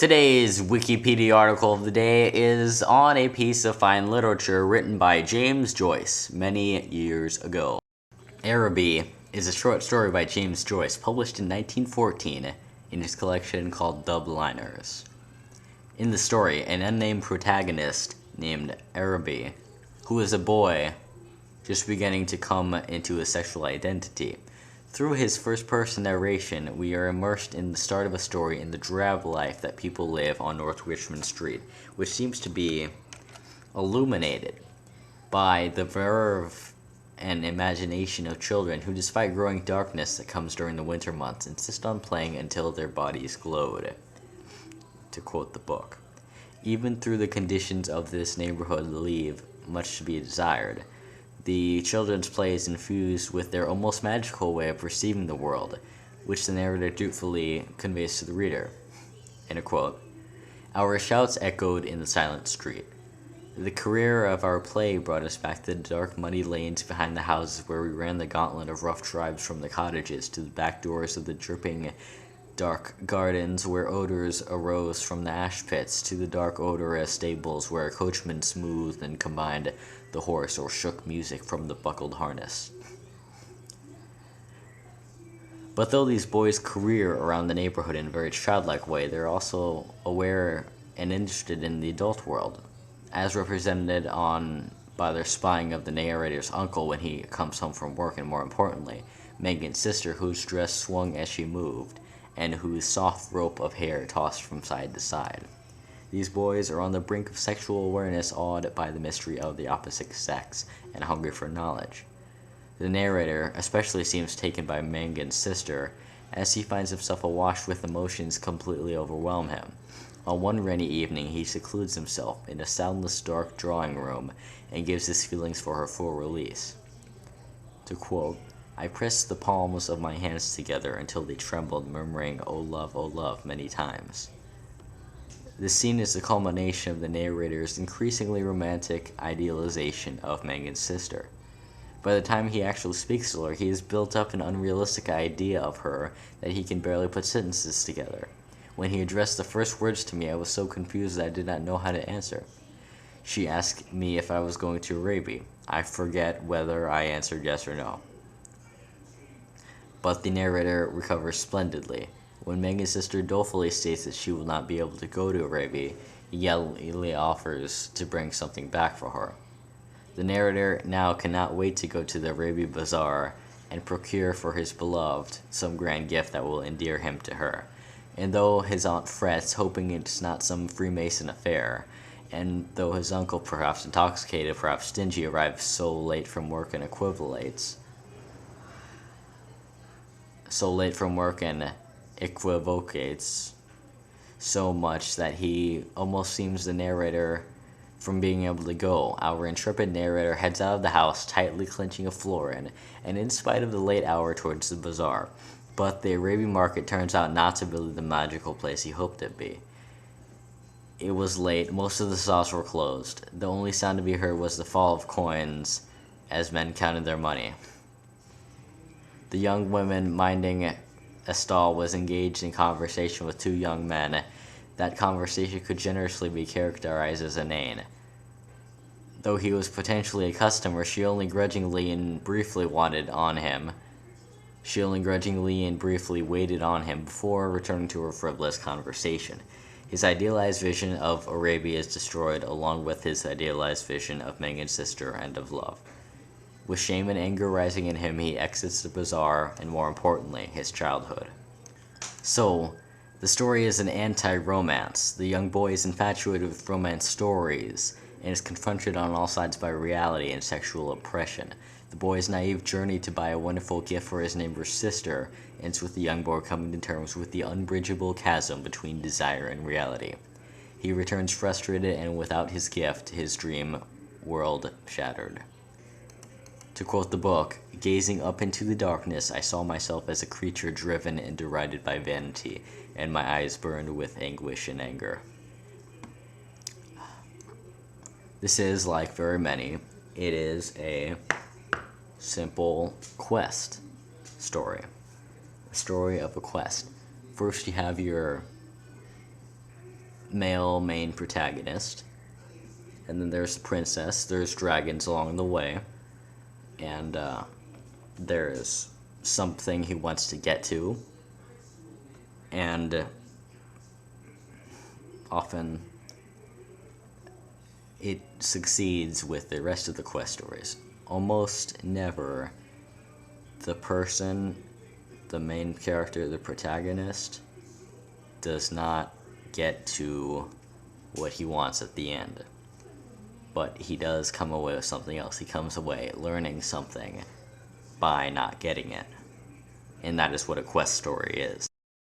Today's Wikipedia article of the day is on a piece of fine literature written by James Joyce many years ago. Araby is a short story by James Joyce published in 1914 in his collection called Dubliners. In the story, an unnamed protagonist named Araby, who is a boy just beginning to come into a sexual identity. Through his first-person narration, we are immersed in the start of a story in the drab life that people live on North Richmond Street, which seems to be illuminated by the verve and imagination of children who, despite growing darkness that comes during the winter months, insist on playing until their bodies glowed, to quote the book. Even through the conditions of this neighborhood leave much to be desired. The children's play is infused with their almost magical way of perceiving the world, which the narrator dutifully conveys to the reader. In a quote, "Our shouts echoed in the silent street. The career of our play brought us back to the dark, muddy lanes behind the houses where we ran the gauntlet of rough tribes from the cottages to the back doors of the dripping, dark gardens where odors arose from the ash pits, to the dark odorous stables where a coachman smoothed and combined the horse or shook music from the buckled harness." But though these boys career around the neighborhood in a very childlike way, they're also aware and interested in the adult world, as represented by their spying of the narrator's uncle when he comes home from work, and more importantly, Megan's sister, whose dress swung as she moved, and whose soft rope of hair tossed from side to side. These boys are on the brink of sexual awareness, awed by the mystery of the opposite sex, and hungry for knowledge. The narrator especially seems taken by Megan's sister, as he finds himself awash with emotions completely overwhelm him. On one rainy evening, he secludes himself in a soundless dark drawing room and gives his feelings for her full release. To quote, "I pressed the palms of my hands together until they trembled, murmuring, 'Oh love,' many times." This scene is the culmination of the narrator's increasingly romantic idealization of Megan's sister. By the time he actually speaks to her, he has built up an unrealistic idea of her that he can barely put sentences together. When he addressed the first words to me, I was so confused that I did not know how to answer. She asked me if I was going to Araby. I forget whether I answered yes or no. But the narrator recovers splendidly. When Megan's sister dolefully states that she will not be able to go to Araby, he yellingly offers to bring something back for her. The narrator now cannot wait to go to the Araby Bazaar and procure for his beloved some grand gift that will endear him to her. And though his aunt frets, hoping it's not some Freemason affair, and though his uncle, perhaps intoxicated, perhaps stingy, arrives so late from work and equivocates so much that he almost seems the narrator from being able to go. Our intrepid narrator heads out of the house, tightly clenching a florin, and in spite of the late hour, towards the bazaar. But the Arabian market turns out not to be the magical place he hoped it be. It was late, most of the stalls were closed. The only sound to be heard was the fall of coins as men counted their money. The young woman minding a stall was engaged in conversation with two young men. That conversation could generously be characterized as inane. Though he was potentially a customer, she only grudgingly and briefly waited on him before returning to her frivolous conversation. His idealized vision of Arabia is destroyed, along with his idealized vision of Megan's sister and of love. With shame and anger rising in him, he exits the bazaar, and more importantly, his childhood. So, the story is an anti-romance. The young boy is infatuated with romance stories, and is confronted on all sides by reality and sexual oppression. The boy's naive journey to buy a wonderful gift for his neighbor's sister ends with the young boy coming to terms with the unbridgeable chasm between desire and reality. He returns frustrated, and without his gift, his dream world shattered. To quote the book, "Gazing up into the darkness, I saw myself as a creature driven and derided by vanity, and my eyes burned with anguish and anger." This is, like very many, it is a simple quest story. A story of a quest. First you have your male main protagonist, and then there's the princess, there's dragons along the way, and there's something he wants to get to, and often it succeeds with the rest of the quest stories. Almost never the main character, the protagonist, does not get to what he wants at the end. But he does come away with something else. He comes away learning something by not getting it. And that is what a quest story is.